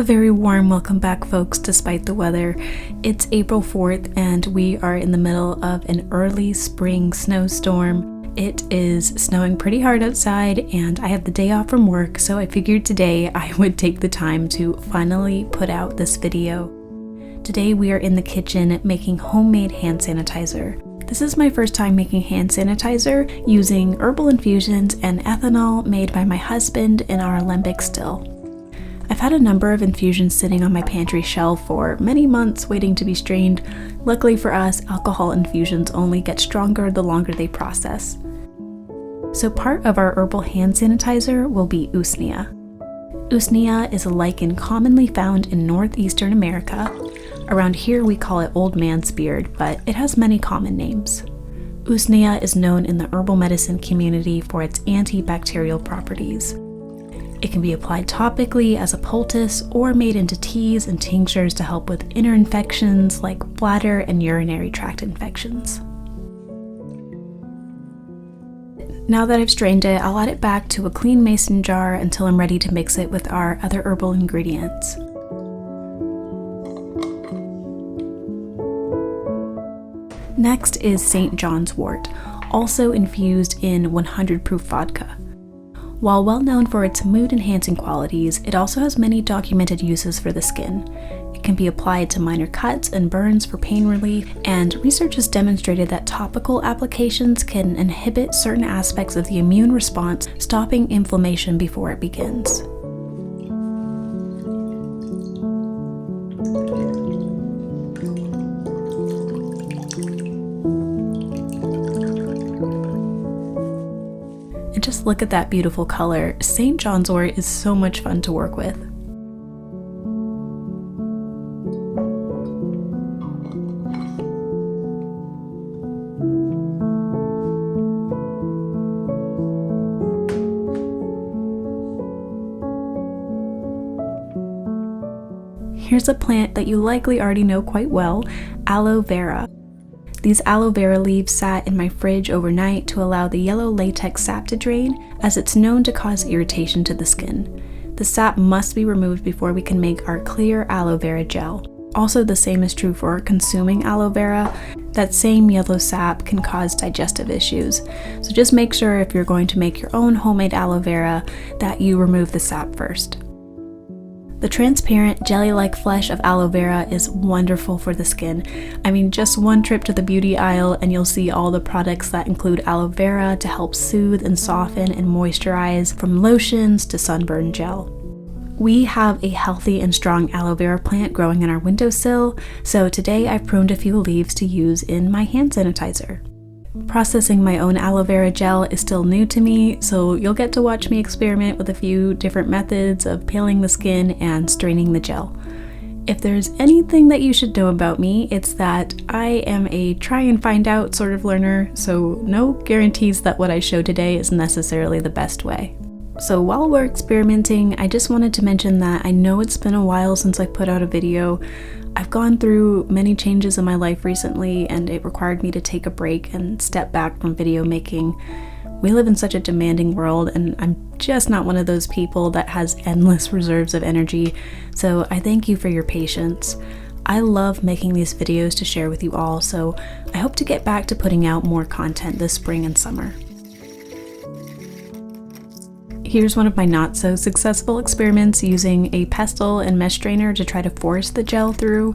A very warm welcome back, folks, despite the weather. It's April 4th and we are in the middle of an early spring snowstorm. It is snowing pretty hard outside and I have the day off from work, so I figured today I would take the time to finally put out this video. Today we are in the kitchen making homemade hand sanitizer. This is my first time making hand sanitizer using herbal infusions and ethanol made by my husband in our alembic still. I've had a number of infusions sitting on my pantry shelf for many months waiting to be strained. Luckily for us, alcohol infusions only get stronger the longer they process. So part of our herbal hand sanitizer will be Usnea. Usnea is a lichen commonly found in northeastern America. Around here we call it old man's beard, but it has many common names. Usnea is known in the herbal medicine community for its anti-bacterial properties. It can be applied topically as a poultice or made into teas and tinctures to help with inner infections like bladder and urinary tract infections. Now that I've strained it, I'll add it back to a clean mason jar until I'm ready to mix it with our other herbal ingredients. Next is St. John's wort, also infused in 100 proof vodka. While well known for its mood-enhancing qualities, it also has many documented uses for the skin. It can be applied to minor cuts and burns for pain relief, and research has demonstrated that topical applications can inhibit certain aspects of the immune response, stopping inflammation before it begins. And just look at that beautiful color. St. John's wort is so much fun to work with. Here's a plant that you likely already know quite well, Aloe Vera. These aloe vera leaves sat in my fridge overnight to allow the yellow latex sap to drain, as it's known to cause irritation to the skin. The sap must be removed before we can make our clear aloe vera gel. Also, the same is true for consuming aloe vera. That same yellow sap can cause digestive issues. So just make sure if you're going to make your own homemade aloe vera that you remove the sap first. The transparent, jelly-like flesh of aloe vera is wonderful for the skin. I mean, just one trip to the beauty aisle and you'll see all the products that include aloe vera to help soothe and soften and moisturize, from lotions to sunburn gel. We have a healthy and strong aloe vera plant growing on our windowsill, so today I've pruned a few leaves to use in my hand sanitizer. Processing my own aloe vera gel is still new to me, so you'll get to watch me experiment with a few different methods of peeling the skin and straining the gel. If there's anything that you should know about me, it's that I am a try and find out sort of learner, so no guarantees that what I show today is necessarily the best way. So while we're experimenting, I just wanted to mention that I know it's been a while since I put out a video. I've gone through many changes in my life recently and it required me to take a break and step back from video making. We live in such a demanding world and I'm just not one of those people that has endless reserves of energy, so I thank you for your patience. I love making these videos to share with you all, so I hope to get back to putting out more content this spring and summer. Here's one of my not so successful experiments using a pestle and mesh strainer to try to force the gel through.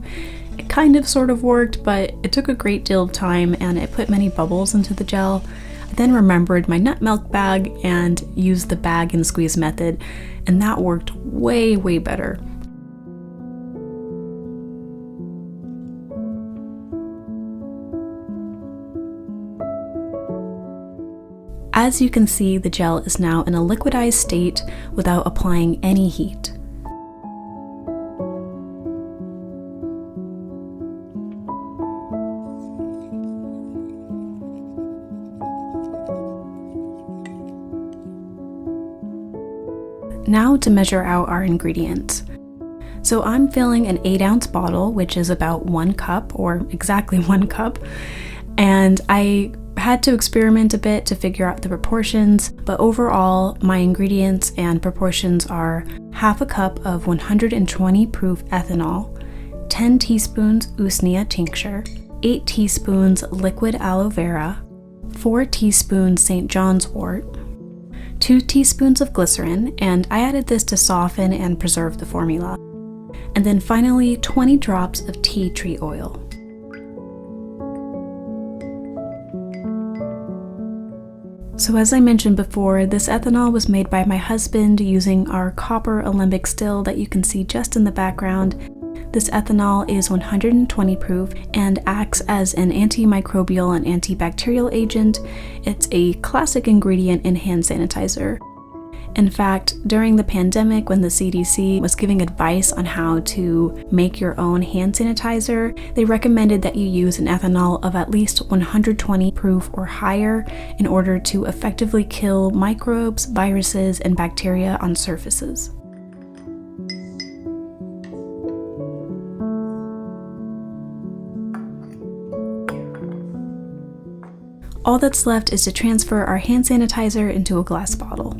It kind of sort of worked, but it took a great deal of time and it put many bubbles into the gel. I then remembered my nut milk bag and used the bag and squeeze method, and that worked way better. As you can see, the gel is now in a liquidized state without applying any heat. Now to measure out our ingredients. So I'm filling an 8-ounce bottle, which is about 1 cup, or exactly 1 cup, and I had to experiment a bit to figure out the proportions, but overall my ingredients and proportions are half a cup of 120 proof ethanol, 10 teaspoons Usnea tincture, 8 teaspoons liquid aloe vera, 4 teaspoons St. John's wort, 2 teaspoons of glycerin, and I added this to soften and preserve the formula, and then finally 20 drops of tea tree oil. So as I mentioned before, this ethanol was made by my husband using our copper alembic still that you can see just in the background. This ethanol is 120 proof and acts as an antimicrobial and antibacterial agent. It's a classic ingredient in hand sanitizer. In fact, during the pandemic, when the CDC was giving advice on how to make your own hand sanitizer, they recommended that you use an ethanol of at least 120 proof or higher in order to effectively kill microbes, viruses, and bacteria on surfaces. All that's left is to transfer our hand sanitizer into a glass bottle.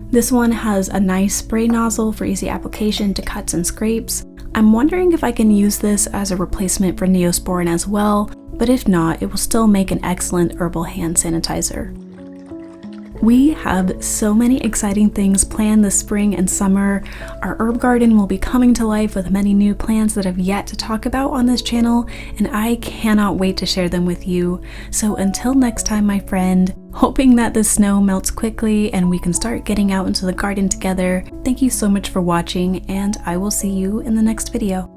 This one has a nice spray nozzle for easy application to cuts and scrapes. I'm wondering if I can use this as a replacement for Neosporin as well, but if not, it will still make an excellent herbal hand sanitizer. We have so many exciting things planned this spring and summer. Our herb garden will be coming to life with many new plants that I've yet to talk about on this channel, and I cannot wait to share them with you. So until next time, my friend, hoping that the snow melts quickly and we can start getting out into the garden together, thank you so much for watching, and I will see you in the next video.